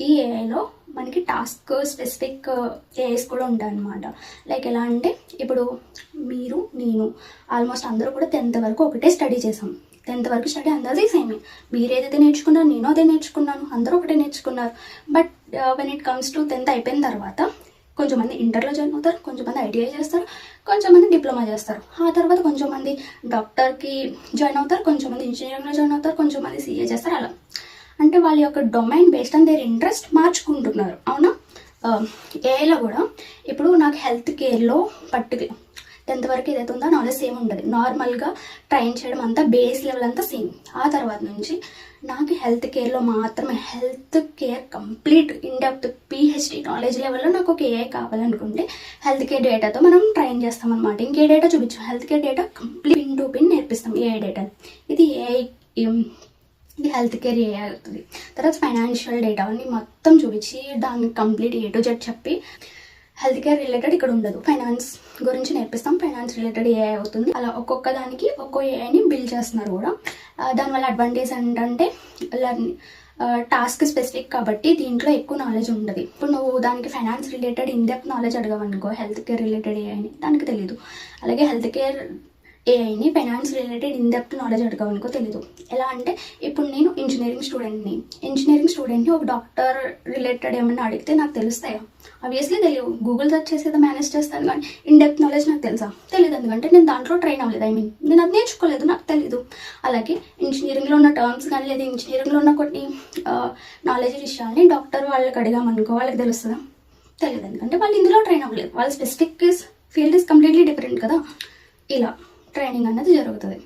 ఈ ఏఐలో మనకి task specific AIs కూడా ఉంటాయి అన్నమాట. లైక్ ఎలా అంటే ఇప్పుడు మీరు నేను ఆల్మోస్ట్ అందరూ కూడా 10th వరకు ఒకటే స్టడీ చేసాం. 10th వరకు స్టడీ అందరిది సేమే. మీరు ఏదైతే నేర్చుకున్నారో నేను అదే నేర్చుకున్నాను, అందరూ ఒకటే నేర్చుకున్నారు. But when it comes to 10th అయిపోయిన తర్వాత కొంచెంమంది ఇంటర్లో జాయిన్ అవుతారు, కొంచెంమంది ఐటీఐ చేస్తారు, కొంచెంమంది డిప్లొమా చేస్తారు. ఆ తర్వాత కొంచెంమంది డాక్టర్కి జాయిన్ అవుతారు, కొంచెంమంది ఇంజనీరింగ్లో జాయిన్ అవుతారు, కొంచెంమంది సీఏ చేస్తారు. అలా అంటే వాళ్ళ యొక్క domain based on their interest మార్చుకుంటున్నారు. అవునా? ఏఐలో కూడా ఇప్పుడు నాకు హెల్త్ కేర్లో పర్టికులర్ 10th వరకు ఏదైతే ఉందో నాలెడ్జ్ సేమ్ ఉంటుంది. నార్మల్గా ట్రైన్ చేయడం అంతా బేస్ లెవెల్ అంతా సేమ్. ఆ తర్వాత నుంచి నాకు హెల్త్ కేర్లో మాత్రమే health care complete in depth PhD knowledge లెవెల్లో నాకు ఒక ఏఐ కావాలనుకుంటే హెల్త్ కేర్ డేటాతో మనం ట్రైన్ చేస్తాం అనమాట. ఇంకే డేటా చూపించాం, health care data complete pin to pin నేర్పిస్తాం ఏఐ డేటా. ఇది ఏఐ, ఇది హెల్త్ కేర్ ఏఐ అవుతుంది. తర్వాత ఫైనాన్షియల్ డేటా అని మొత్తం చూపించి దాన్ని కంప్లీట్ ఏ టు జెడ్ చెప్పి హెల్త్ కేర్ రిలేటెడ్ ఇక్కడ ఉండదు, ఫైనాన్స్ గురించి నేర్పిస్తాం, ఫైనాన్స్ రిలేటెడ్ ఏఐ అవుతుంది. అలా ఒక్కొక్క దానికి ఒక్కో ఏఐని బిల్డ్ చేస్తున్నారు కూడా. దానివల్ల అడ్వాంటేజ్ ఏంటంటే టాస్క్ స్పెసిఫిక్ కాబట్టి దీంట్లో ఎక్కువ నాలెడ్జ్ ఉండదు. ఇప్పుడు నువ్వు దానికి ఫైనాన్స్ రిలేటెడ్ ఇన్డెప్త్ నాలెడ్జ్ అడగవనుకో హెల్త్ కేర్ రిలేటెడ్ ఏఐని, దానికి తెలియదు. అలాగే హెల్త్ కేర్ ఏఐని ఫైనాన్స్ రిలేటెడ్ ఇన్డెప్త్ నాలెడ్జ్ అడగవనుకో తెలీదు. ఎలా అంటే ఇప్పుడు నేను ఇంజనీరింగ్ స్టూడెంట్ని ఒక డాక్టర్ రిలేటెడ్ ఏమైనా అడిగితే నాకు తెలుస్తాయా? ఆబ్వియస్లీ తెలియవు. గూగుల్ సెర్చ్ చేసేదో మేనేజ్ చేస్తాను, కానీ ఇన్డెప్త్ నాలెడ్జ్ నాకు తెలుసా? తెలియదు. ఎందుకంటే నేను దాంట్లో ట్రైన్ అవ్వలేదు, నేను అది నేర్చుకోలేదు, నాకు తెలీదు. అలాగే ఇంజనీరింగ్లో ఉన్న టర్మ్స్ కానీ లేదా ఇంజనీరింగ్లో ఉన్న కొన్ని నాలెడ్జ్ విషయాల్ని డాక్టర్ వాళ్ళకి అడిగామనుకో వాళ్ళకి తెలుస్తుందా? తెలియదు. ఎందుకంటే వాళ్ళు ఇందులో ట్రైన్ అవ్వలేదు, వాళ్ళ specific field is completely different కదా. ఇలా ట్రైనింగ్ అన్నది జరుగుతుంది.